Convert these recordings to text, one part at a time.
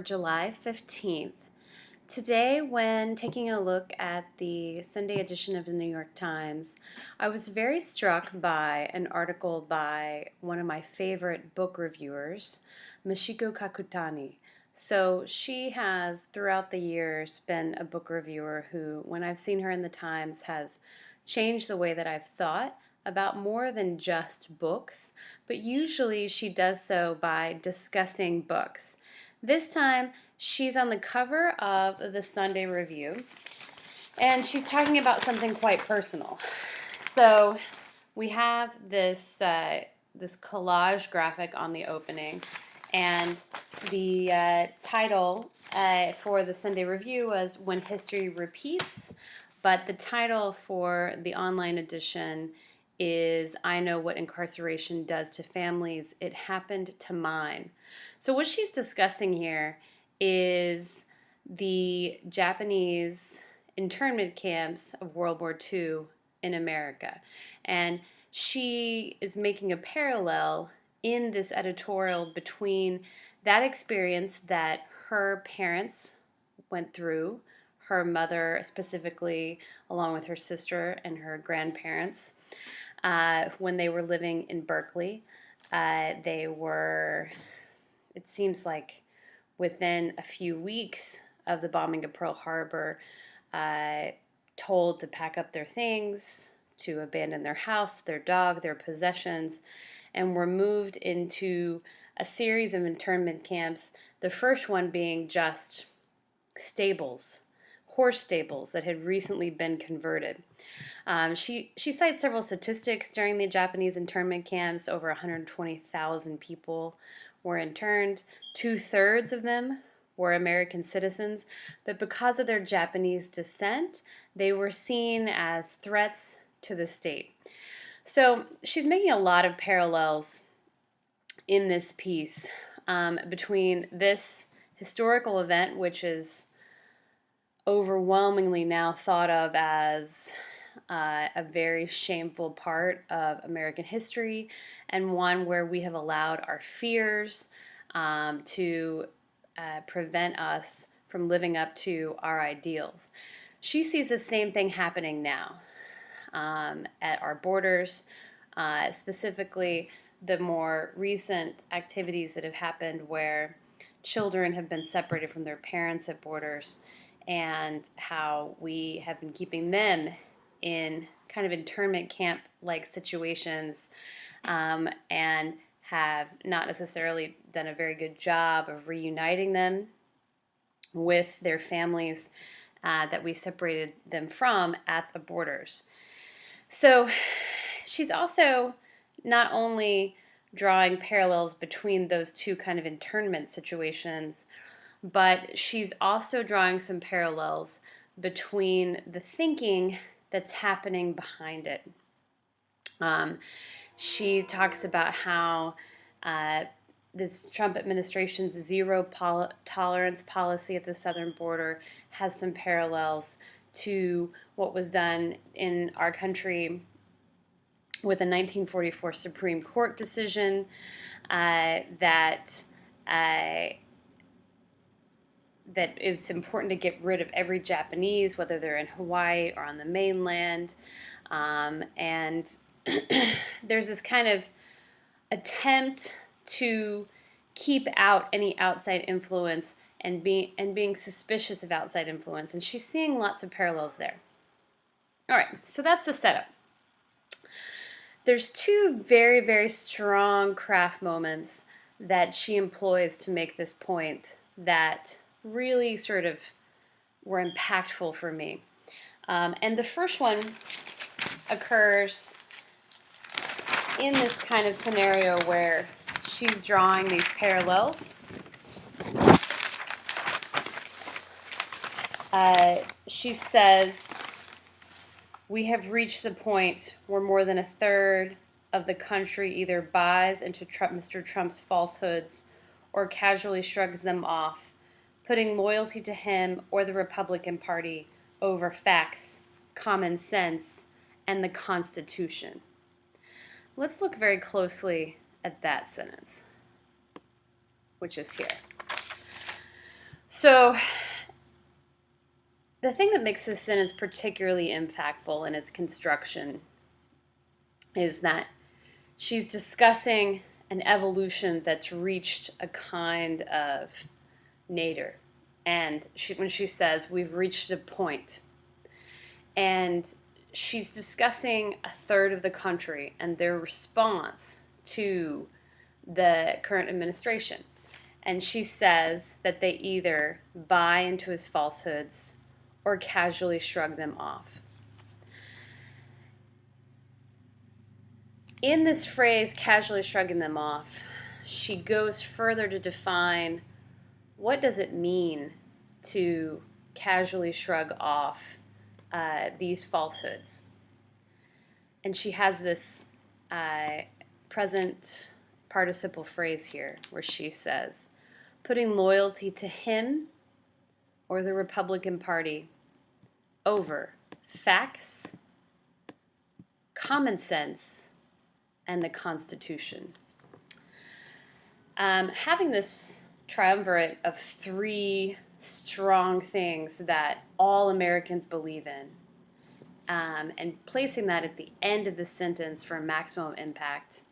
July 15th. Today, when taking a look at the Sunday edition of the New York Times, I was very struck by an article by one of my favorite book reviewers, Michiko Kakutani. So she has, throughout the years, been a book reviewer who, when I've seen her in the Times, has changed the way that I've thought about more than just books, but usually she does so by discussing books. This time, she's on the cover of the Sunday Review, and she's talking about something quite personal. So we have this collage graphic on the opening, and the title for the Sunday Review was "When History Repeats," but the title for the online edition is "I Know What Incarceration Does to Families. It Happened to Mine." So what she's discussing here is the Japanese internment camps of World War II in America. And she is making a parallel in this editorial between that experience that her parents went through, her mother specifically, along with her sister and her grandparents, when they were living in Berkeley. They were, it seems like within a few weeks of the bombing of Pearl Harbor, told to pack up their things, to abandon their house, their dog, their possessions, and were moved into a series of internment camps, the first one being just stables, horse stables that had recently been converted. She cites several statistics during the Japanese internment camps. Over 120,000 people were interned. 2/3 of them were American citizens, but because of their Japanese descent, they were seen as threats to the state. So she's making a lot of parallels in this piece between this historical event, which is overwhelmingly now thought of as a very shameful part of American history, and one where we have allowed our fears to prevent us from living up to our ideals. She sees the same thing happening now at our borders, specifically the more recent activities that have happened where children have been separated from their parents at borders, and how we have been keeping them in kind of internment camp-like situations, and have not necessarily done a very good job of reuniting them with their families that we separated them from at the borders. So she's also not only drawing parallels between those two kind of internment situations, but she's also drawing some parallels between the thinking that's happening behind it. She talks about how this Trump administration's zero tolerance policy at the southern border has some parallels to what was done in our country with a 1944 Supreme Court decision that it's important to get rid of every Japanese, whether they're in Hawaii or on the mainland. And there's this kind of attempt to keep out any outside influence and being suspicious of outside influence. And she's seeing lots of parallels there. All right, so that's the setup. There's two very, very strong craft moments that she employs to make this point that really sort of were impactful for me. And the first one occurs in this kind of scenario where she's drawing these parallels. She says, "We have reached the point where more than a third of the country either buys into Mr. Trump's falsehoods or casually shrugs them off, putting loyalty to him or the Republican Party over facts, common sense, and the Constitution." Let's look very closely at that sentence, which is here. So the thing that makes this sentence particularly impactful in its construction is that she's discussing an evolution that's reached a kind of nadir. And when she says, we've reached a point, and she's discussing a third of the country and their response to the current administration. And she says that they either buy into his falsehoods or casually shrug them off. In this phrase, casually shrugging them off, she goes further to define what does it mean to casually shrug off these falsehoods. And she has this present participle phrase here where she says, putting loyalty to him or the Republican Party over facts, common sense, and the Constitution. Having this triumvirate of three strong things that all Americans believe in, and placing that at the end of the sentence for maximum impact,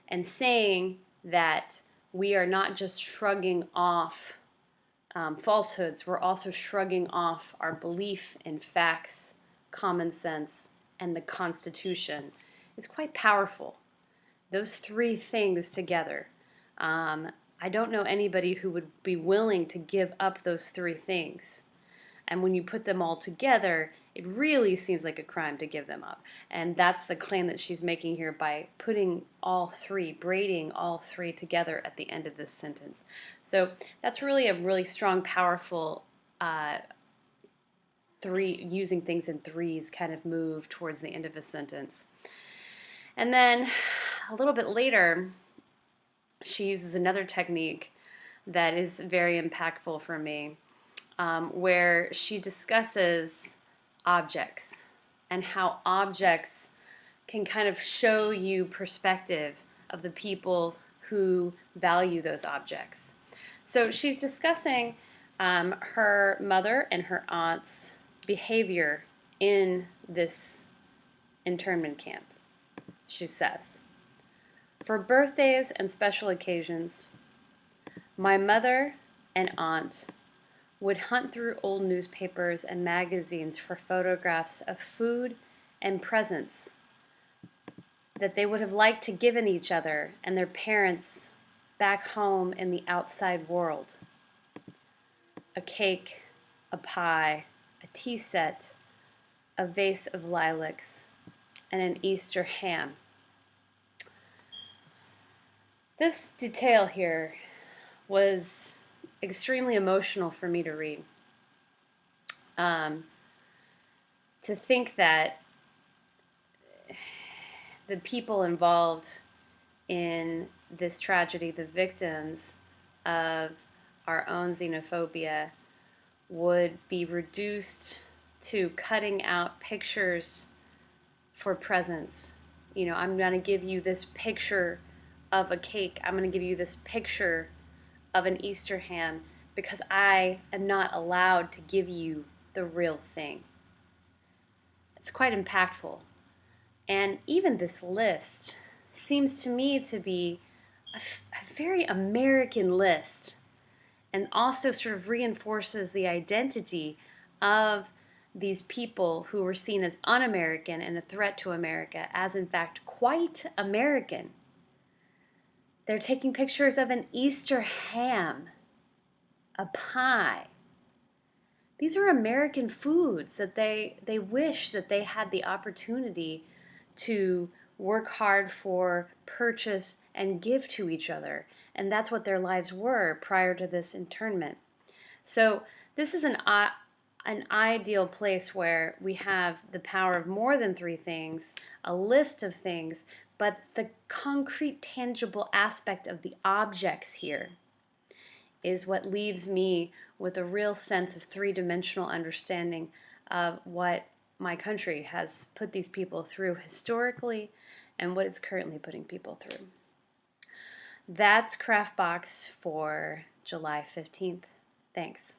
and saying that we are not just shrugging off falsehoods, we're also shrugging off our belief in facts, common sense, and the Constitution. It's quite powerful. Those three things together. I don't know anybody who would be willing to give up those three things. And when you put them all together, it really seems like a crime to give them up. And that's the claim that she's making here by putting all three, braiding all three together at the end of this sentence. So that's really a really strong, powerful using things in threes kind of move towards the end of a sentence. And then a little bit later, she uses another technique that is very impactful for me, where she discusses objects and how objects can kind of show you perspective of the people who value those objects. So she's discussing her mother and her aunt's behavior in this internment camp. She says, for birthdays and special occasions, my mother and aunt would hunt through old newspapers and magazines for photographs of food and presents that they would have liked to given each other and their parents back home in the outside world. A cake, a pie, a tea set, a vase of lilacs, and an Easter ham. This detail here was extremely emotional for me to read. To think that the people involved in this tragedy, the victims of our own xenophobia, would be reduced to cutting out pictures for presents. You know, I'm going to give you this picture of a cake. I'm going to give you this picture of an Easter ham because I am not allowed to give you the real thing. It's quite impactful. And even this list seems to me to be a very American list, and also sort of reinforces the identity of these people who were seen as un-American and a threat to America as in fact quite American. They're taking pictures of an Easter ham, a pie. These are American foods that they wish that they had the opportunity to work hard for, purchase, and give to each other. And that's what their lives were prior to this internment. So this is an ideal place where we have the power of more than three things, a list of things, but the concrete, tangible aspect of the objects here is what leaves me with a real sense of three-dimensional understanding of what my country has put these people through historically and what it's currently putting people through. That's Craft Box for July 15th. Thanks.